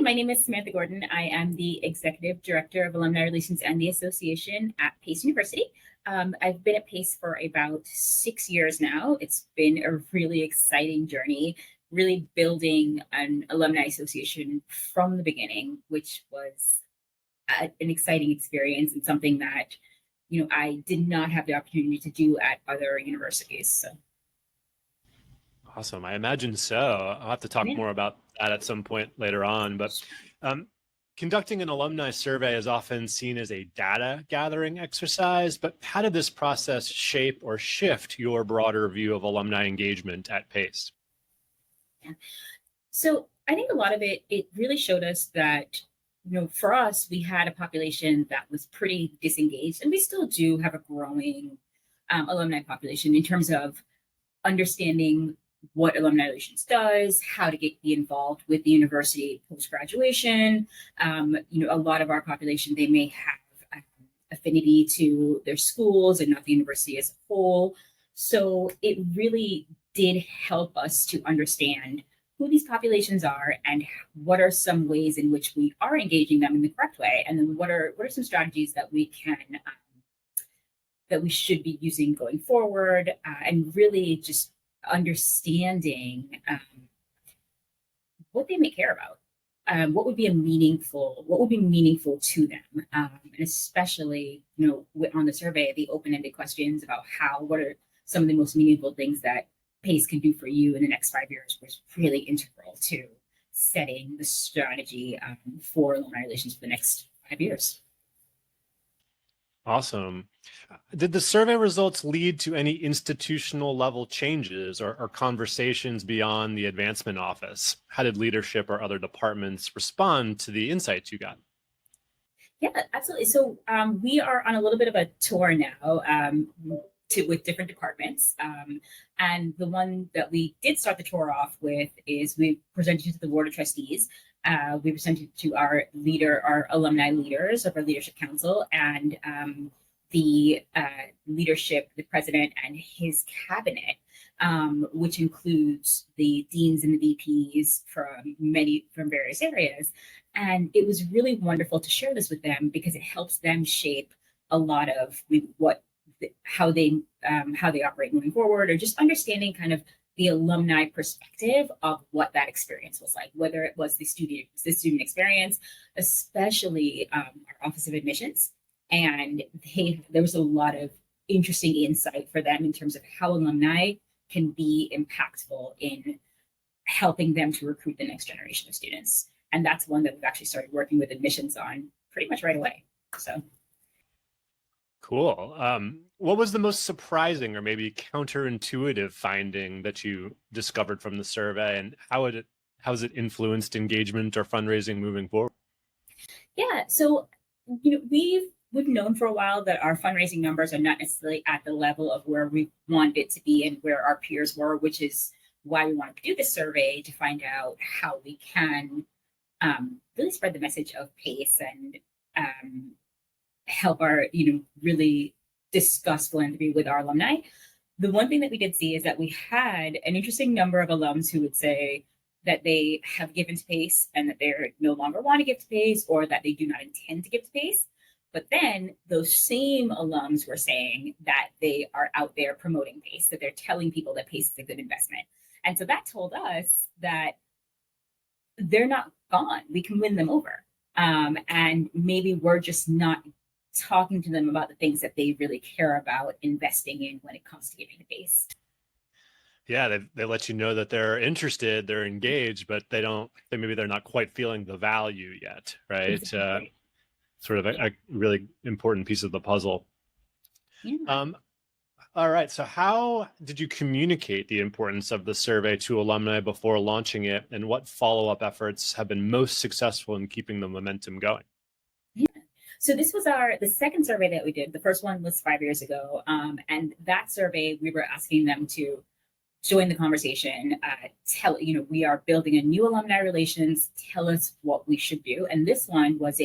my name is Samantha Gordon. I am the Executive Director of Alumni Relations and the Association at Pace University. I've been at Pace for about 6 years now. It's been a really exciting journey, really building an alumni association from the beginning, which was an exciting experience and something that, I did not have the opportunity to do at other universities. So. Awesome. I imagine so. I'll have to talk more about that at some point later on. But conducting an alumni survey is often seen as a data gathering exercise. But how did this process shape or shift your broader view of alumni engagement at Pace? Yeah. So I think a lot of it really showed us that, for us, we had a population that was pretty disengaged, and we still do have a growing alumni population in terms of understanding what Alumni Relations does, how to be involved with the university post-graduation. A lot of our population, they may have affinity to their schools and not the university as a whole. So it really did help us to understand who these populations are and what are some ways in which we are engaging them in the correct way. And then what are some strategies that we can, that we should be using going forward, and really just understanding what they may care about, what would be meaningful to them, and especially on the survey, the open-ended questions about what are some of the most meaningful things that Pace can do for you in the next 5 years was really integral to setting the strategy for alumni relations for the next 5 years. Awesome. Did the survey results lead to any institutional level changes or conversations beyond the advancement office? How did leadership or other departments respond to the insights you got? Yeah, absolutely. So we are on a little bit of a tour now with different departments. And the one that we did start the tour off with is we presented to the Board of Trustees. We presented to our alumni leaders of our leadership council, and the leadership, the president and his cabinet, which includes the deans and the VPs from various areas. And it was really wonderful to share this with them because it helps them shape a lot of how they operate moving forward, or just understanding kind of the alumni perspective of what that experience was like, whether it was the student experience, especially our Office of Admissions. And there was a lot of interesting insight for them in terms of how alumni can be impactful in helping them to recruit the next generation of students. And that's one that we've actually started working with admissions on pretty much right away. So. Cool. What was the most surprising or maybe counterintuitive finding that you discovered from the survey, and how has it influenced engagement or fundraising moving forward? Yeah, so we've known for a while that our fundraising numbers are not necessarily at the level of where we want it to be and where our peers were, which is why we wanted to do this survey, to find out how we can really spread the message of Pace and help our, really discuss philanthropy with our alumni. The one thing that we did see is that we had an interesting number of alums who would say that they have given to Pace and that they no longer want to give to Pace, or that they do not intend to give to Pace. But then those same alums were saying that they are out there promoting Pace, that they're telling people that Pace is a good investment. And so that told us that they're not gone. We can win them over. And maybe we're just not talking to them about the things that they really care about investing in when it comes to giving to Pace. Yeah, they let you know that they're interested, they're engaged, but maybe they're not quite feeling the value yet, right? Exactly. Sort of a really important piece of the puzzle. Yeah. All right, so how did you communicate the importance of the survey to alumni before launching it, and what follow-up efforts have been most successful in keeping the momentum going? Yeah. So this was the second survey that we did. The first one was 5 years ago. And that survey, we were asking them to join the conversation, we are building a new alumni relations, tell us what we should do. And this one was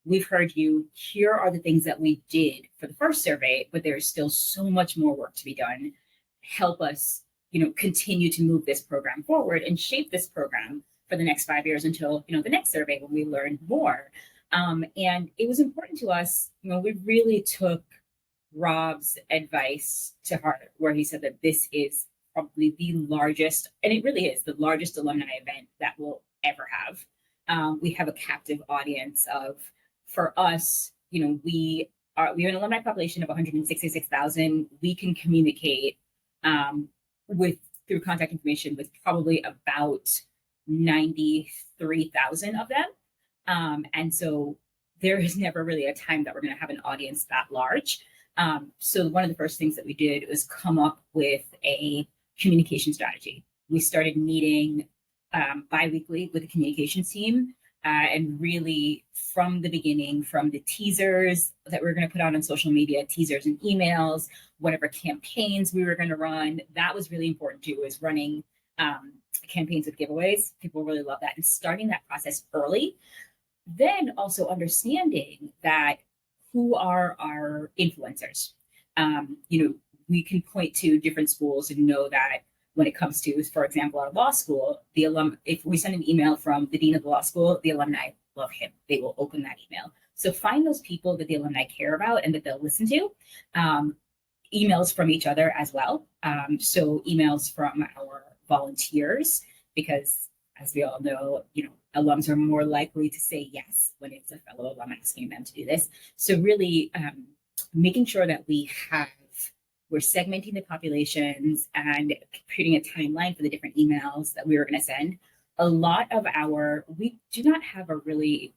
we've heard you, here are the things that we did for the first survey, but there's still so much more work to be done. Help us, continue to move this program forward and shape this program for the next 5 years until, the next survey when we learned more. And it was important to us, we really took Rob's advice to heart, where he said that this is probably the largest, and it really is the largest alumni event that we'll ever have. We have a captive audience of, for us, we have an alumni population of 166,000. We can communicate through contact information with probably about 93,000 of them. And so there is never really a time that we're going to have an audience that large. So one of the first things that we did was come up with a communication strategy. We started meeting bi-weekly with the communications team, and really from the beginning, from the teasers that we were going to put out on social media, teasers and emails, whatever campaigns we were going to run, that was really important too, is running campaigns with giveaways. People really love that, and starting that process early. Then also understanding that who are our influencers. We can point to different schools and know that when it comes to, for example, our law school, if we send an email from the dean of the law school, the alumni love him. They will open that email. So find those people that the alumni care about and that they'll listen to. Emails from each other as well. So emails from our volunteers, because as we all know, alums are more likely to say yes when it's a fellow alum asking them to do this. So really making sure that we're segmenting the populations and creating a timeline for the different emails that we were going to send. We do not have a really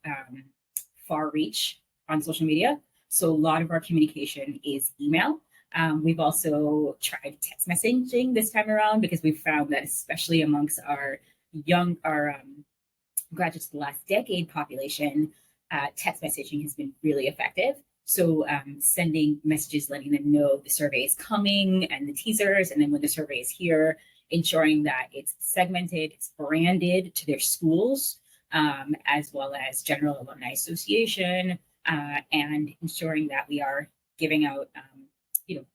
far reach on social media. So a lot of our communication is email. We've also tried text messaging this time around, because we've found that especially amongst our graduates of the last decade population, text messaging has been really effective. So sending messages, letting them know the survey is coming and the teasers, and then when the survey is here, ensuring that it's segmented, it's branded to their schools, as well as General Alumni Association, and ensuring that we are giving out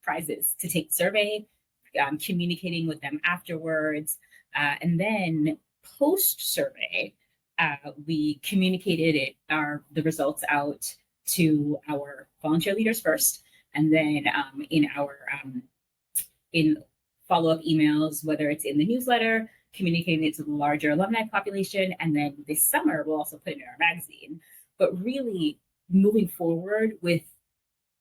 prizes to take the survey, communicating with them afterwards, and then post-survey, we communicated the results out to our volunteer leaders first, and then in follow-up emails, whether it's in the newsletter, communicating it to the larger alumni population, and then this summer we'll also put it in our magazine. But really moving forward with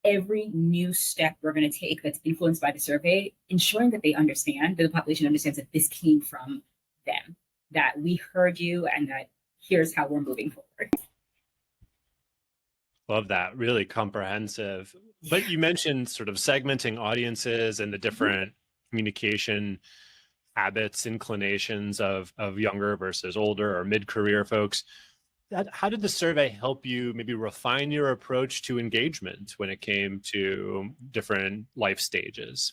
every new step we're going to take that's influenced by the survey, ensuring that they understand, that the population understands that this came from them, that we heard you, and that here's how we're moving forward. Love that. Really comprehensive. But you mentioned sort of segmenting audiences and the different communication habits, inclinations of younger versus older or mid-career folks. How did the survey help you maybe refine your approach to engagement when it came to different life stages?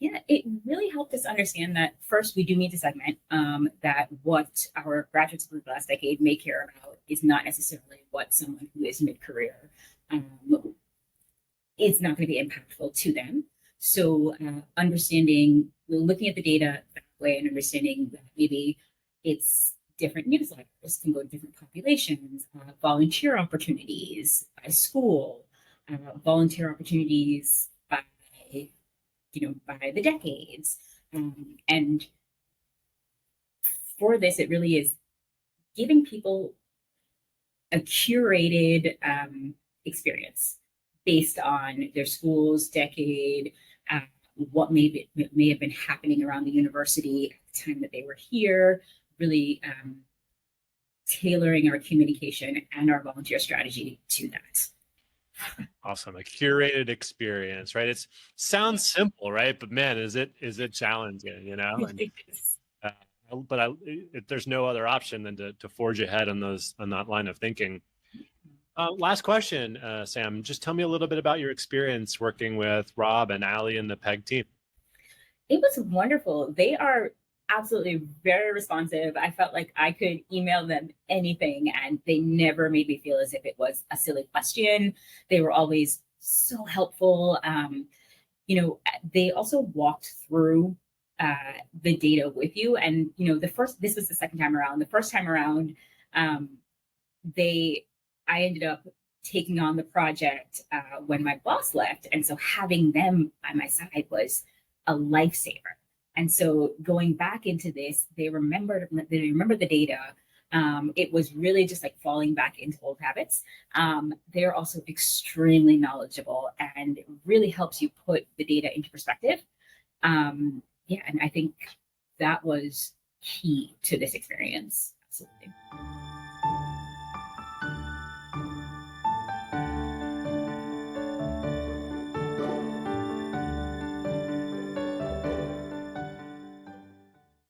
Yeah, it really helped us understand that first, we do need to segment, that what our graduates of the last decade may care about is not necessarily what someone who is mid-career is not going to be impactful to them. So looking at the data that way and understanding that maybe it's different newsletters can go to different populations, volunteer opportunities by school, volunteer opportunities by the decades. And for this, it really is giving people a curated experience based on their school's decade, what may have been happening around the university at the time that they were here, really tailoring our communication and our volunteer strategy to that. Awesome. A curated experience, right? It sounds simple, right? But man, is it challenging, And, there's no other option than to forge ahead on that line of thinking. Last question, Sam, just tell me a little bit about your experience working with Rob and Allie and the PEG team. It was wonderful. They are absolutely very responsive. I felt like I could email them anything and they never made me feel as if it was a silly question. They were always so helpful. They also walked through the data with you. And this was the second time around. The first time around, I ended up taking on the project when my boss left, and so having them by my side was a lifesaver. And so going back into this, they remembered the data. It was really just like falling back into old habits. They're also extremely knowledgeable, and it really helps you put the data into perspective. And I think that was key to this experience. Absolutely.